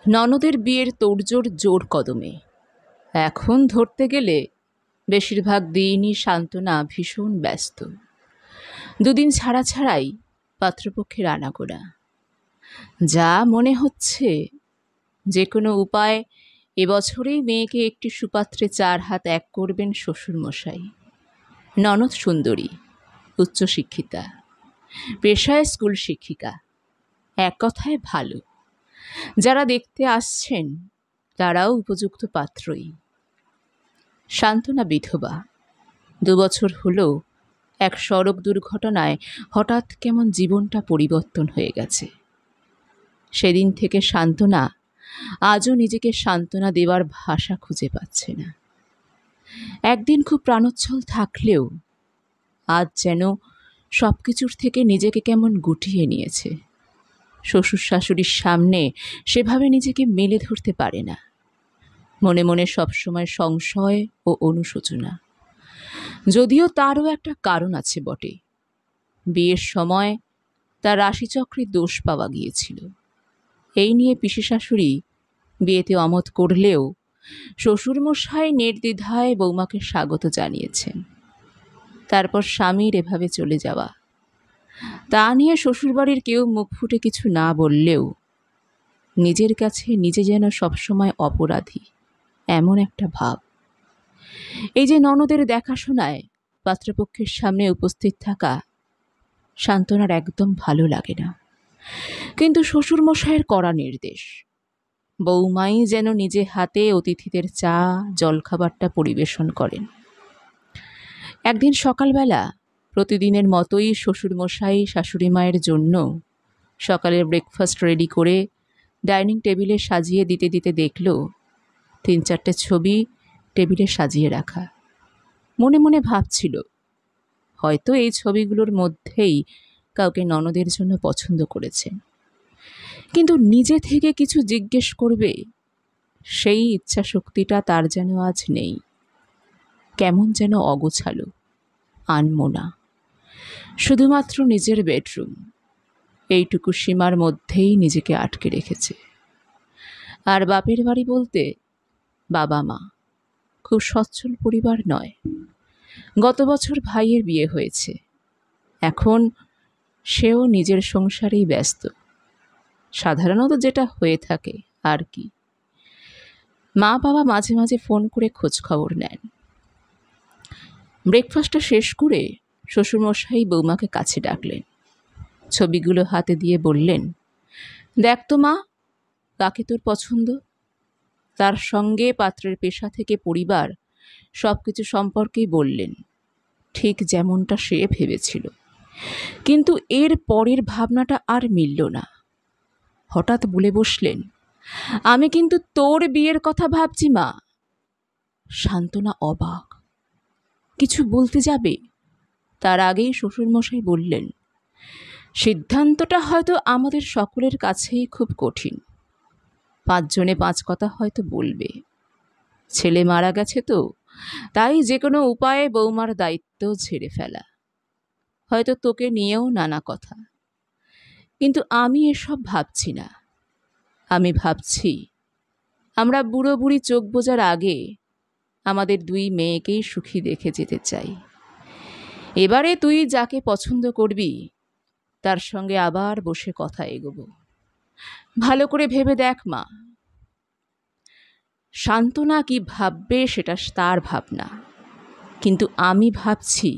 ননদের বিয়ের তোড়জোড় জোর কদমে। এখন ধরতে গেলে বেশিরভাগ দিনই সান্ত্বনা ভীষণ ব্যস্ত। দুদিন ছাড়া ছাড়াই পাত্রপক্ষের আনাগোনা। যা মনে হচ্ছে যে কোনো উপায় এবছরেই মেয়েকে একটি সুপাত্রে 4 হাত এক করবেন শ্বশুরমশাই। ননদ সুন্দরী, উচ্চশিক্ষিতা, পেশায় স্কুল শিক্ষিকা, এক কথায় ভালো। যারা দেখতে আসছেন তারাও উপযুক্ত পাত্রই। সান্ত্বনা বিধবা। 2 বছর হলো এক সড়ক দুর্ঘটনায় হঠাৎ কেমন জীবনটা পরিবর্তন হয়ে গেছে। সেদিন থেকে সান্ত্বনা আজও নিজেকে সান্ত্বনা দেওয়ার ভাষা খুঁজে পাচ্ছে না। একদিন খুব প্রাণোচ্ছল থাকলেও আজ যেন সব কিছুর থেকে নিজেকে কেমন গুটিয়ে নিয়েছে। শ্বশুর শাশুড়ির সামনে সেভাবে নিজেকে মেলে ধরতে পারে না। মনে মনে সবসময় সংশয় ও অনুশোচনা। যদিও তারও একটা কারণ আছে বটে। বিয়ের সময় তার রাশিচক্রে দোষ পাওয়া গিয়েছিল। এই নিয়ে পিসি শাশুড়ি বিয়েতে অমত করলেও শ্বশুরমশাই নির্দ্বিধায় বৌমাকে স্বাগত জানিয়েছেন। তারপর স্বামীর এভাবে চলে যাওয়া, তা নিয়ে শ্বশুরবাড়ির কেউ মুখ ফুটে কিছু না বললেও নিজের কাছে নিজে যেন সবসময় অপরাধী, এমন একটা ভাব। এই যে ননদের দেখাশোনায় পাত্রপক্ষের সামনে উপস্থিত থাকা সান্ত্বনার একদম ভালো লাগে না। কিন্তু শ্বশুরমশাইয়ের কড়া নির্দেশ, বৌমাই যেন নিজে হাতে অতিথিদের চা জলখাবারটা পরিবেশন করেন। একদিন সকালবেলা প্রতিদিনের মতোই শ্বশুরমশাই শাশুড়ি মায়ের জন্য সকালের ব্রেকফাস্ট রেডি করে ডাইনিং টেবিলে সাজিয়ে দিতে দিতে দেখল 3-4টে ছবি টেবিলে সাজিয়ে রাখা। মনে মনে ভাবছিল হয়তো এই ছবিগুলোর মধ্যেই কাউকে ননদের জন্য পছন্দ করেছেন। কিন্তু নিজে থেকে কিছু জিজ্ঞেস করবে সেই ইচ্ছা শক্তিটা তার যেন আজ নেই। কেমন যেন অগোছালো, আনমোনা। শুধুমাত্র নিজের বেডরুম, এইটুকু সীমার মধ্যেই নিজেকে আটকে রেখেছে। আর বাপের বাড়ি বলতে বাবা মা, খুব সচ্ছল পরিবার নয়। গত বছর ভাইয়ের বিয়ে হয়েছে, এখন সেও নিজের সংসারেই ব্যস্ত। সাধারণত যেটা হয়ে থাকে আর কি। মা বাবা মাঝে মাঝে ফোন করে খোঁজ খবর নেন। ব্রেকফাস্টটা শেষ করে শ্বশুরমশাই বৌমাকে কাছে ডাকলেন। ছবিগুলো হাতে দিয়ে বললেন, দেখ তো মা, কাকে তোর পছন্দ। তার সঙ্গে পাত্রের পেশা থেকে পরিবার সব কিছু সম্পর্কেই বললেন, ঠিক যেমনটা সে ভেবেছিল। কিন্তু এর পরের ভাবনাটা আর মিলল না। হঠাৎ বলে বসলেন, আমি কিন্তু তোর বিয়ের কথা ভাবছি মা। সান্ত্বনা অবাক, কিছু বলতে যাবে তার আগেই শ্বশুরমশাই বললেন, সিদ্ধান্তটা হয়তো আমাদের সকলের কাছেই খুব কঠিন। 5 জনে 5 কথা হয়তো বলবে। ছেলে মারা গেছে তো, তাই যে কোনো উপায়ে বৌমার দায়িত্ব ঝেড়ে ফেলা। হয়তো তোকে নিয়েও নানা কথা। কিন্তু আমি এসব ভাবছি না। আমি ভাবছি আমরা বুড়ো বুড়ি চোখ বোঝার আগে আমাদের 2 মেয়েকেই সুখী দেখে যেতে চাই। এবারে তুই যাকে পছন্দ করবি তার সঙ্গে আবার বসে কথা এগোবো। ভালো করে ভেবে দেখ মা। সান্ত্বনা কি ভাববে সেটা তার ভাবনা, কিন্তু আমি ভাবছি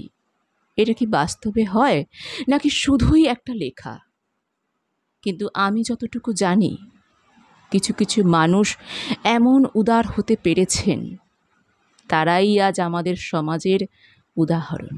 এটা কি বাস্তবে হয় নাকি শুধুই একটা লেখা। কিন্তু আমি যতটুকু জানি, কিছু কিছু মানুষ এমন উদার হতে পেরেছেন, তারাই আজ আমাদের সমাজের উদাহরণ।